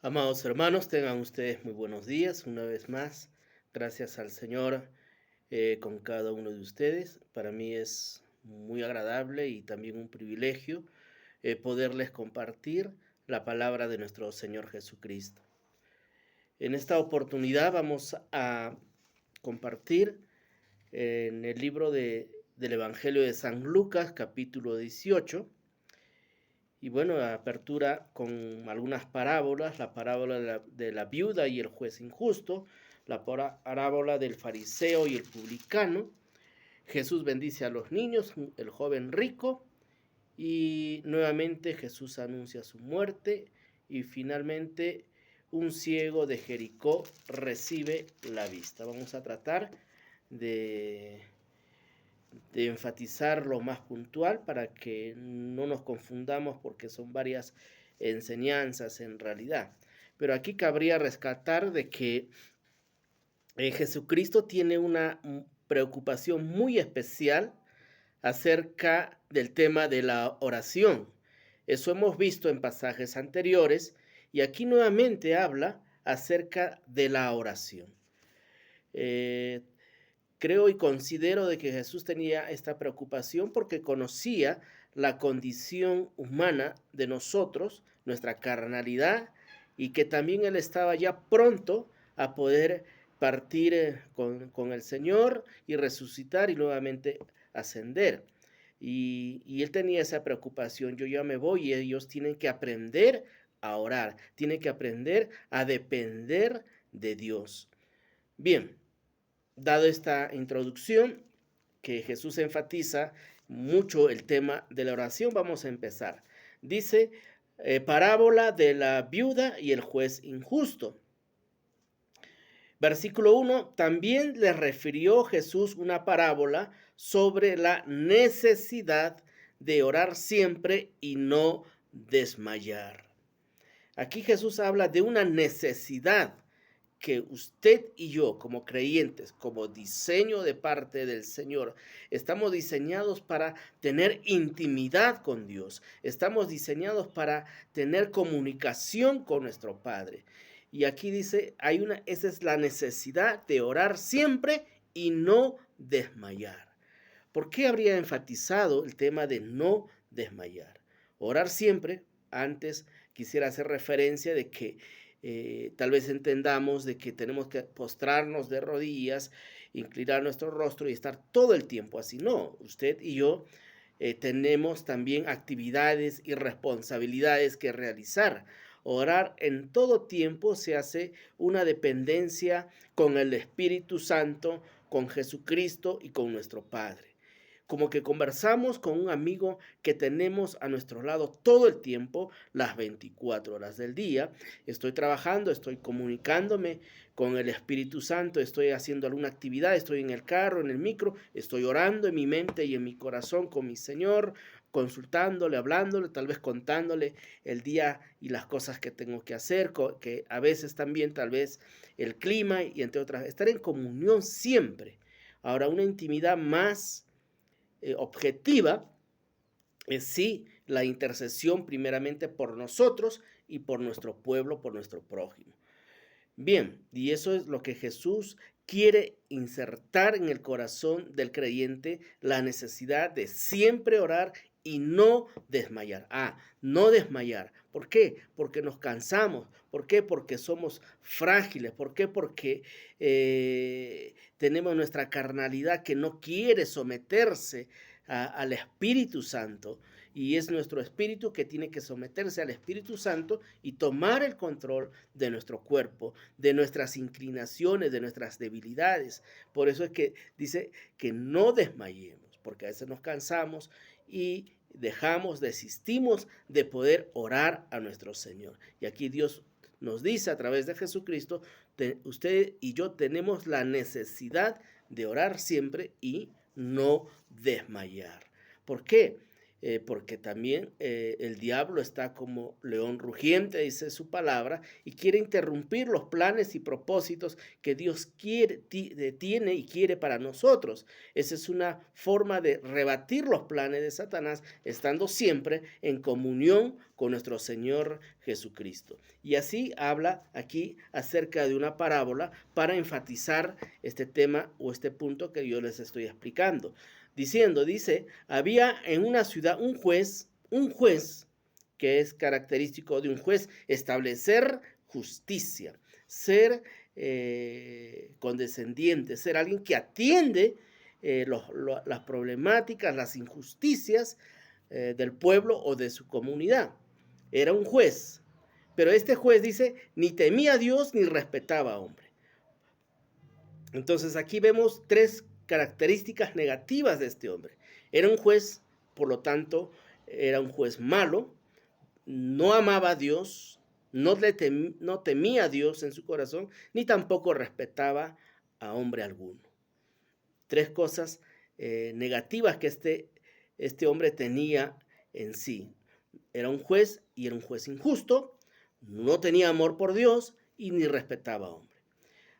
Amados hermanos, tengan ustedes muy buenos días una vez más. Gracias al Señor con cada uno de ustedes. Para mí es muy agradable y también un privilegio poderles compartir la palabra de nuestro Señor Jesucristo. En esta oportunidad vamos a compartir en el libro del Evangelio de San Lucas, capítulo 18. Y bueno, apertura con algunas parábolas, la parábola de la viuda y el juez injusto, la parábola del fariseo y el publicano. Jesús bendice a los niños, el joven rico, y nuevamente Jesús anuncia su muerte, y finalmente un ciego de Jericó recibe la vista. Vamos a tratar de enfatizar lo más puntual para que no nos confundamos porque son varias enseñanzas en realidad. Pero aquí cabría rescatar de que Jesucristo tiene una preocupación muy especial acerca del tema de la oración. Eso hemos visto en pasajes anteriores y aquí nuevamente habla acerca de la oración. Creo y considero de que Jesús tenía esta preocupación porque conocía la condición humana de nosotros, nuestra carnalidad, y que también Él estaba ya pronto a poder partir con el Señor y resucitar y nuevamente ascender. Y Él tenía esa preocupación, yo ya me voy y ellos tienen que aprender a orar, tienen que aprender a depender de Dios. Bien. Dado esta introducción, que Jesús enfatiza mucho el tema de la oración, vamos a empezar. Dice, parábola de la viuda y el juez injusto. Versículo 1, también le refirió Jesús una parábola sobre la necesidad de orar siempre y no desmayar. Aquí Jesús habla de una necesidad que usted y yo, como creyentes, como diseño de parte del Señor, estamos diseñados para tener intimidad con Dios. Estamos diseñados para tener comunicación con nuestro Padre. Y aquí dice, esa es la necesidad de orar siempre y no desmayar. ¿Por qué habría enfatizado el tema de no desmayar? Orar siempre, antes quisiera hacer referencia de que tal vez entendamos de que tenemos que postrarnos de rodillas, inclinar nuestro rostro y estar todo el tiempo así. No, usted y yo tenemos también actividades y responsabilidades que realizar. Orar en todo tiempo se hace una dependencia con el Espíritu Santo, con Jesucristo y con nuestro Padre. Como que conversamos con un amigo que tenemos a nuestro lado todo el tiempo, las 24 horas del día. Estoy trabajando, estoy comunicándome con el Espíritu Santo, estoy haciendo alguna actividad, estoy en el carro, en el micro, estoy orando en mi mente y en mi corazón con mi Señor, consultándole, hablándole, tal vez contándole el día y las cosas que tengo que hacer, que a veces también tal vez el clima y entre otras, estar en comunión siempre. Ahora, una intimidad más objetiva es sí la intercesión primeramente por nosotros y por nuestro pueblo, por nuestro prójimo. Bien, y eso es lo que Jesús quiere insertar en el corazón del creyente, la necesidad de siempre orar y no desmayar. No desmayar. ¿Por qué? Porque nos cansamos. ¿Por qué? Porque somos frágiles. ¿Por qué? Porque tenemos nuestra carnalidad que no quiere someterse al Espíritu Santo. Y es nuestro espíritu que tiene que someterse al Espíritu Santo y tomar el control de nuestro cuerpo, de nuestras inclinaciones, de nuestras debilidades. Por eso es que dice que no desmayemos, porque a veces nos cansamos y desistimos de poder orar a nuestro Señor. Y aquí Dios nos dice a través de Jesucristo, usted y yo tenemos la necesidad de orar siempre y no desmayar. ¿Por qué? porque también el diablo está como león rugiente, dice su palabra, y quiere interrumpir los planes y propósitos que Dios tiene y quiere para nosotros. Esa es una forma de rebatir los planes de Satanás, estando siempre en comunión con nuestro Señor Jesucristo. Y así habla aquí acerca de una parábola para enfatizar este tema o este punto que yo les estoy explicando. Dice, había en una ciudad un juez, que es característico de un juez, establecer justicia, ser condescendiente, ser alguien que atiende las problemáticas, las injusticias del pueblo o de su comunidad. Era un juez, pero este juez dice, ni temía a Dios ni respetaba a hombre. Entonces aquí vemos tres características negativas de este hombre. Era un juez, por lo tanto, era un juez malo, no amaba a Dios, no temía a Dios en su corazón, ni tampoco respetaba a hombre alguno. Tres cosas negativas que este hombre tenía en sí. Era un juez y era un juez injusto, no tenía amor por Dios y ni respetaba a hombre.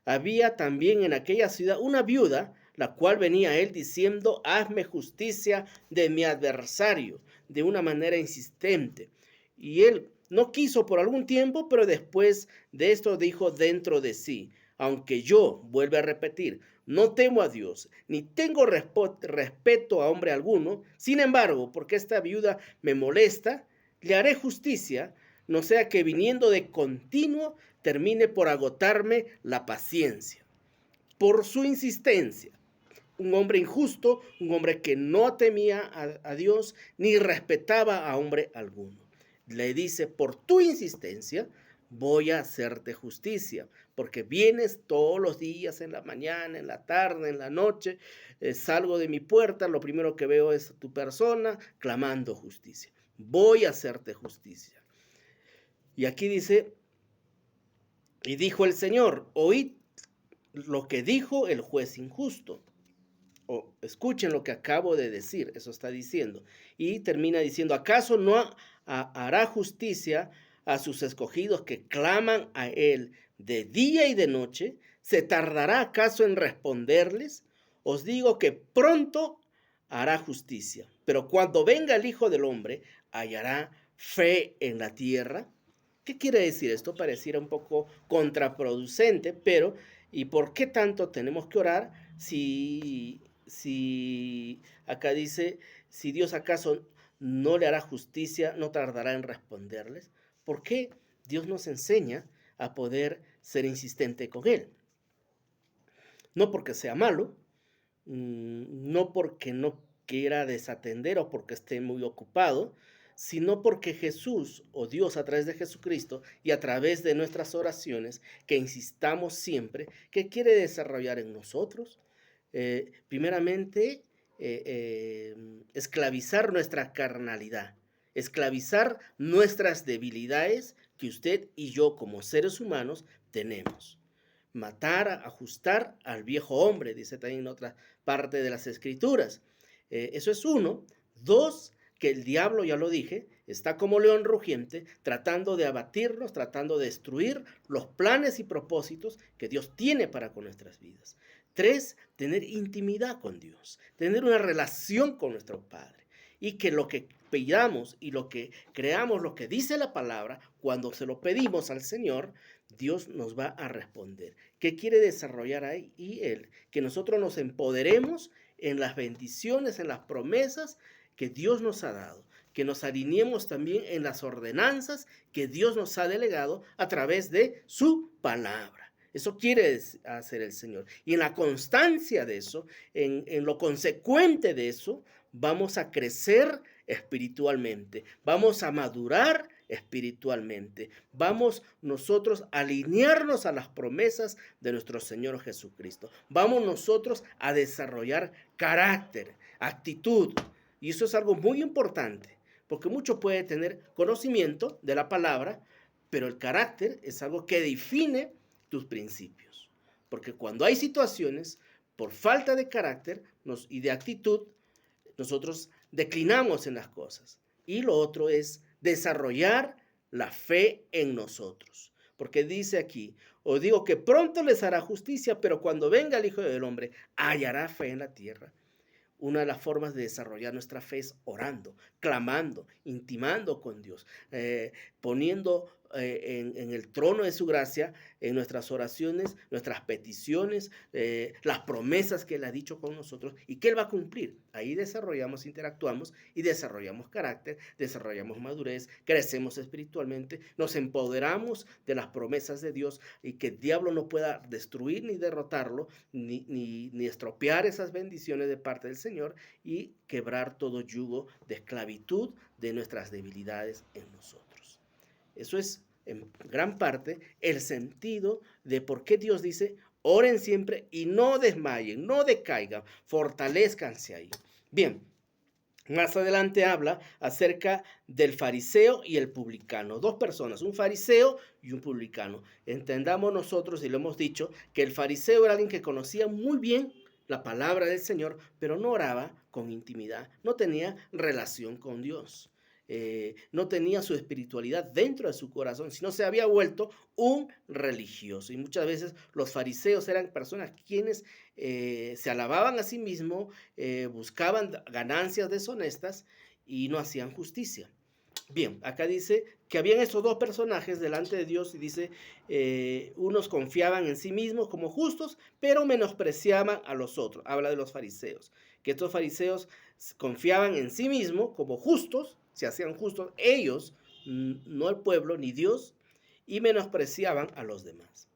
Había también en aquella ciudad una viuda, la cual venía a él diciendo, hazme justicia de mi adversario, de una manera insistente. Y él no quiso por algún tiempo, pero después de esto dijo dentro de sí, aunque yo, vuelve a repetir, no temo a Dios, ni tengo respeto a hombre alguno, sin embargo, porque esta viuda me molesta, le haré justicia, no sea que viniendo de continuo termine por agotarme la paciencia. Por su insistencia, un hombre injusto, un hombre que no temía a Dios ni respetaba a hombre alguno. Le dice, por tu insistencia voy a hacerte justicia, porque vienes todos los días, en la mañana, en la tarde, en la noche, salgo de mi puerta, lo primero que veo es tu persona clamando justicia. Voy a hacerte justicia. Y aquí dice, y dijo el Señor, oíd lo que dijo el juez injusto. O escuchen lo que acabo de decir, eso está diciendo. Y termina diciendo, ¿acaso no hará justicia a sus escogidos que claman a él de día y de noche? ¿Se tardará acaso en responderles? Os digo que pronto hará justicia. Pero cuando venga el Hijo del Hombre, ¿hallará fe en la tierra? ¿Qué quiere decir esto? Pareciera un poco contraproducente, pero ¿y por qué tanto tenemos que orar si acá dice, si Dios acaso no le hará justicia, no tardará en responderles? ¿Por qué Dios nos enseña a poder ser insistente con Él? No porque sea malo, no porque no quiera desatender o porque esté muy ocupado, sino porque Jesús o Dios a través de Jesucristo y a través de nuestras oraciones, que insistamos siempre, que quiere desarrollar en nosotros, primeramente, esclavizar nuestra carnalidad, esclavizar nuestras debilidades que usted y yo como seres humanos tenemos. Matar, ajustar al viejo hombre, dice también en otra parte de las Escrituras. Eso es uno. Dos, que el diablo, ya lo dije, está como león rugiente, tratando de abatirnos, tratando de destruir los planes y propósitos que Dios tiene para con nuestras vidas. Tres, tener intimidad con Dios, tener una relación con nuestro Padre. Y que lo que pidamos y lo que creamos, lo que dice la palabra, cuando se lo pedimos al Señor, Dios nos va a responder. ¿Qué quiere desarrollar ahí? Y Él, que nosotros nos empoderemos en las bendiciones, en las promesas que Dios nos ha dado, que nos alineemos también en las ordenanzas que Dios nos ha delegado a través de su palabra. Eso quiere hacer el Señor. Y en la constancia de eso, en lo consecuente de eso, vamos a crecer espiritualmente, vamos a madurar espiritualmente, vamos nosotros a alinearnos a las promesas de nuestro Señor Jesucristo, vamos nosotros a desarrollar carácter, actitud, y eso es algo muy importante, porque mucho puede tener conocimiento de la palabra, pero el carácter es algo que define tus principios, porque cuando hay situaciones, por falta de carácter y de actitud, nosotros declinamos en las cosas. Y lo otro es desarrollar la fe en nosotros. Porque dice aquí, os digo que pronto les hará justicia, pero cuando venga el Hijo del Hombre, hallará fe en la tierra. Una de las formas de desarrollar nuestra fe es orando, clamando, intimando con Dios, poniendo en el trono de su gracia en nuestras oraciones, nuestras peticiones, las promesas que Él ha dicho con nosotros y que Él va a cumplir. Ahí desarrollamos, interactuamos y desarrollamos carácter, desarrollamos madurez, crecemos espiritualmente, nos empoderamos de las promesas de Dios y que el diablo no pueda destruir ni derrotarlo, ni estropear esas bendiciones de parte del Señor y quebrar todo yugo de esclavitud de nuestras debilidades en nosotros. Eso es en gran parte el sentido de por qué Dios dice, oren siempre y no desmayen, no decaigan, fortalezcanse ahí. Bien, más adelante habla acerca del fariseo y el publicano. Dos personas, un fariseo y un publicano. Entendamos nosotros, y lo hemos dicho, que el fariseo era alguien que conocía muy bien la palabra del Señor, pero no oraba con intimidad, no tenía relación con Dios. No tenía su espiritualidad dentro de su corazón, sino se había vuelto un religioso. Y muchas veces los fariseos eran personas quienes se alababan a sí mismos, buscaban ganancias deshonestas y no hacían justicia. Bien, acá dice que habían estos dos personajes delante de Dios y dice, unos confiaban en sí mismos como justos, pero menospreciaban a los otros. Habla de los fariseos, que estos fariseos confiaban en sí mismos como justos, se hacían justos ellos, no el pueblo ni Dios, y menospreciaban a los demás.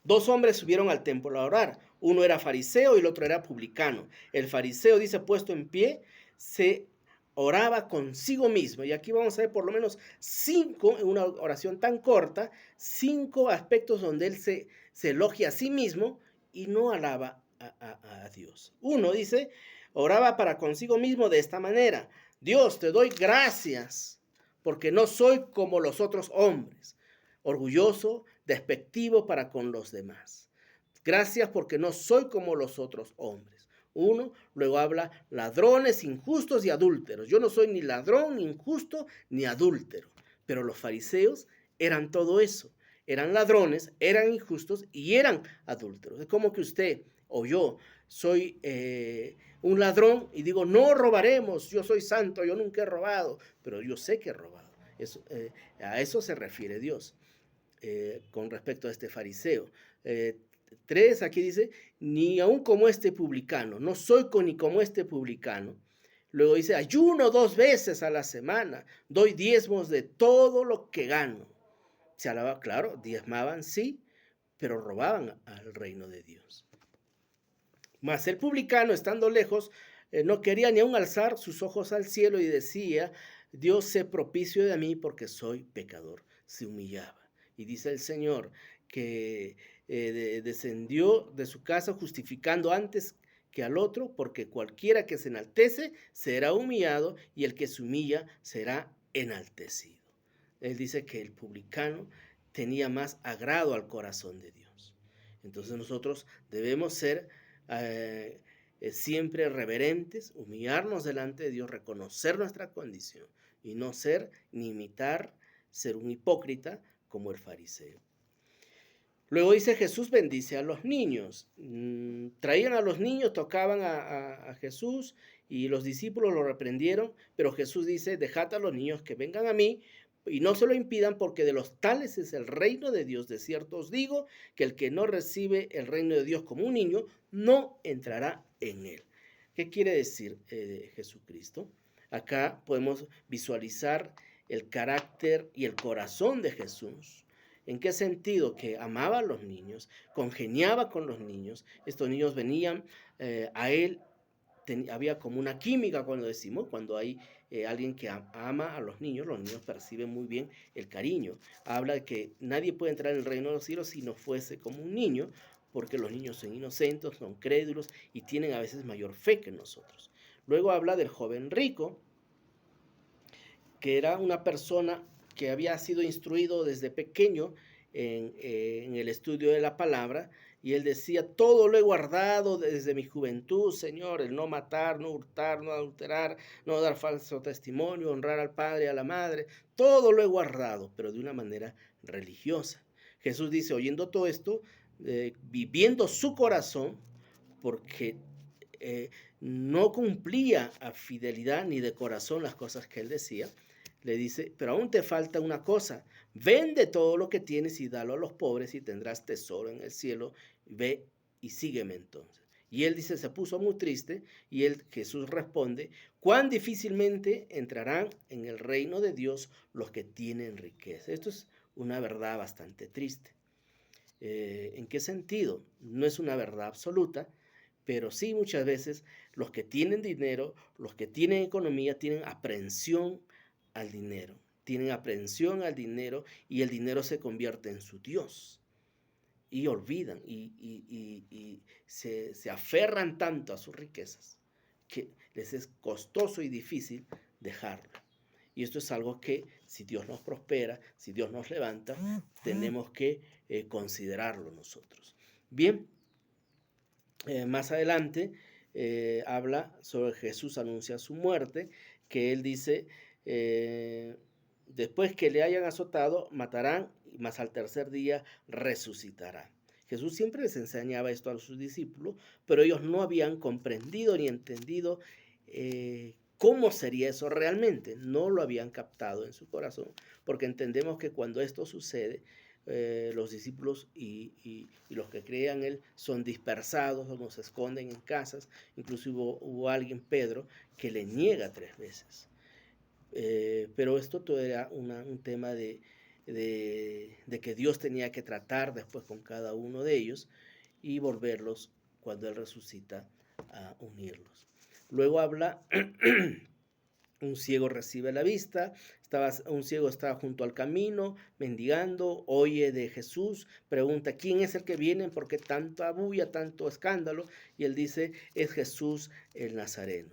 Dos hombres subieron al templo a orar. Uno era fariseo y el otro era publicano. El fariseo, dice, puesto en pie, se oraba consigo mismo. Y aquí vamos a ver por lo menos 5, en una oración tan corta, 5 aspectos donde él se elogia a sí mismo y no alaba a Dios. Uno dice, oraba para consigo mismo de esta manera. Dios, te doy gracias porque no soy como los otros hombres, orgulloso, despectivo para con los demás. Gracias porque no soy como los otros hombres. Uno, luego habla ladrones, injustos y adúlteros. Yo no soy ni ladrón, ni injusto, ni adúltero. Pero los fariseos eran todo eso. Eran ladrones, eran injustos y eran adúlteros. Es como que usted o yo soy un ladrón y digo, no robaremos, yo soy santo, yo nunca he robado, pero yo sé que he robado. Eso, a eso se refiere Dios. Con respecto a este fariseo. 3, aquí dice, ni aun como este publicano, no soy ni como este publicano. Luego dice, ayuno 2 veces a la semana, doy diezmos de todo lo que gano. Se alaba, claro, diezmaban, sí, pero robaban al reino de Dios. Mas el publicano, estando lejos, no quería ni aun alzar sus ojos al cielo y decía, Dios sé propicio de mí porque soy pecador. Se humillaba. Y dice el Señor que descendió de su casa justificando antes que al otro, porque cualquiera que se enaltece será humillado y el que se humilla será enaltecido. Él dice que el publicano tenía más agrado al corazón de Dios. Entonces nosotros debemos ser siempre reverentes, humillarnos delante de Dios, reconocer nuestra condición y no ser ni imitar, ser un hipócrita como el fariseo. Luego dice Jesús bendice a los niños. Traían a los niños, tocaban a Jesús y los discípulos lo reprendieron, pero Jesús dice, dejad a los niños que vengan a mí y no se lo impidan porque de los tales es el reino de Dios. De cierto os digo que el que no recibe el reino de Dios como un niño, no entrará en él. ¿Qué quiere decir Jesucristo? Acá podemos visualizar el carácter y el corazón de Jesús. ¿En qué sentido? Que amaba a los niños, congeniaba con los niños. Estos niños venían a él, había como una química cuando decimos, cuando hay alguien que ama a los niños perciben muy bien el cariño. Habla de que nadie puede entrar en el reino de los cielos si no fuese como un niño, porque los niños son inocentes, son crédulos y tienen a veces mayor fe que nosotros. Luego habla del joven rico, que era una persona que había sido instruido desde pequeño en el estudio de la palabra y él decía, todo lo he guardado desde mi juventud, Señor, el no matar, no hurtar, no adulterar, no dar falso testimonio, honrar al padre y a la madre, todo lo he guardado, pero de una manera religiosa. Jesús dice, oyendo todo esto, viviendo su corazón, porque no cumplía a fidelidad ni de corazón las cosas que él decía, le dice, pero aún te falta una cosa, vende todo lo que tienes y dalo a los pobres y tendrás tesoro en el cielo, ve y sígueme entonces. Y él dice, se puso muy triste y Jesús responde, cuán difícilmente entrarán en el reino de Dios los que tienen riqueza. Esto es una verdad bastante triste. ¿En qué sentido? No es una verdad absoluta, pero sí muchas veces los que tienen dinero, los que tienen economía, tienen aprehensión al dinero. Tienen aprehensión al dinero y el dinero se convierte en su Dios. Y olvidan y se aferran tanto a sus riquezas que les es costoso y difícil dejarlo. Y esto es algo que si Dios nos prospera, si Dios nos levanta, tenemos que considerarlo nosotros. Bien, más adelante habla sobre Jesús anuncia su muerte, que él dice, después que le hayan azotado, matarán, mas al tercer día resucitará. Jesús siempre les enseñaba esto a sus discípulos, pero ellos no habían comprendido ni entendido cómo sería eso realmente. No lo habían captado en su corazón, porque entendemos que cuando esto sucede, los discípulos y los que creían él son dispersados o se esconden en casas. Incluso hubo alguien, Pedro, que le niega 3 veces. Pero esto todo era un tema de que Dios tenía que tratar después con cada uno de ellos y volverlos, cuando él resucita, a unirlos. Luego habla un ciego recibe la vista, un ciego estaba junto al camino, mendigando, oye de Jesús, pregunta, ¿quién es el que viene? ¿Por qué tanta bulla, tanto escándalo? Y él dice, es Jesús el Nazareno.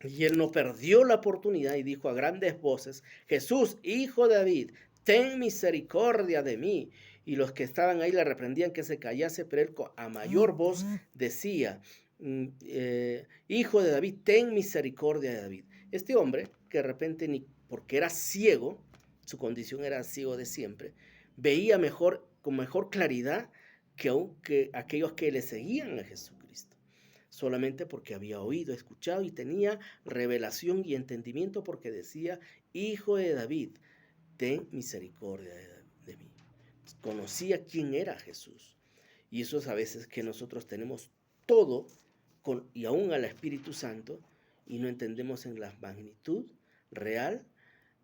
Y él no perdió la oportunidad y dijo a grandes voces, Jesús, hijo de David, ten misericordia de mí. Y los que estaban ahí le reprendían que se callase, pero él a mayor voz decía, hijo de David, ten misericordia de David. Este hombre, que de repente, ni porque era ciego, su condición era ciego de siempre, veía con mejor claridad que aquellos que le seguían a Jesucristo, solamente porque había oído, escuchado y tenía revelación y entendimiento, porque decía, hijo de David, ten misericordia de mí. Conocía quién era Jesús. Y eso es a veces que nosotros tenemos todo y aún al Espíritu Santo y no entendemos en la magnitud real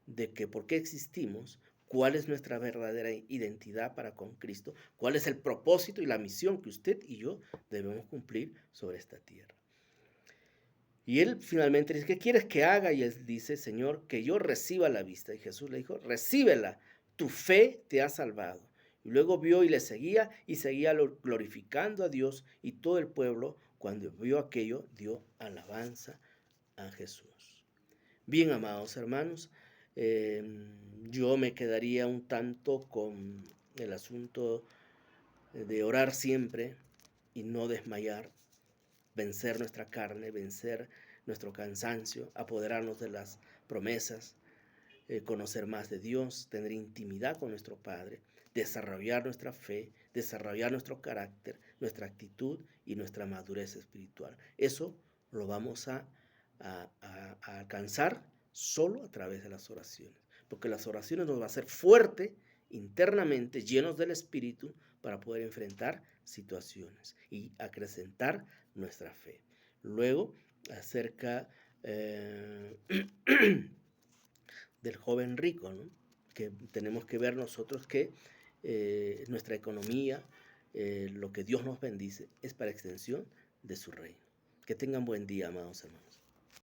de que por qué existimos, cuál es nuestra verdadera identidad para con Cristo, cuál es el propósito y la misión que usted y yo debemos cumplir sobre esta tierra. Y él finalmente dice, ¿qué quieres que haga? Y él dice, Señor, que yo reciba la vista. Y Jesús le dijo, recíbela, tu fe te ha salvado. Y luego vio y le seguía glorificando a Dios, y todo el pueblo, cuando vio aquello, dio alabanza a Jesús. Bien, amados hermanos, yo me quedaría un tanto con el asunto de orar siempre y no desmayar, vencer nuestra carne, vencer nuestro cansancio, apoderarnos de las promesas, conocer más de Dios, tener intimidad con nuestro Padre, desarrollar nuestra fe, desarrollar nuestro carácter, nuestra actitud y nuestra madurez espiritual. Eso lo vamos a alcanzar solo a través de las oraciones, porque las oraciones nos van a hacer fuerte internamente, llenos del Espíritu, para poder enfrentar situaciones y acrecentar nuestra fe. Luego, acerca del joven rico, ¿no? Que tenemos que ver nosotros que nuestra economía, lo que Dios nos bendice, es para extensión de su reino. Que tengan buen día, amados hermanos.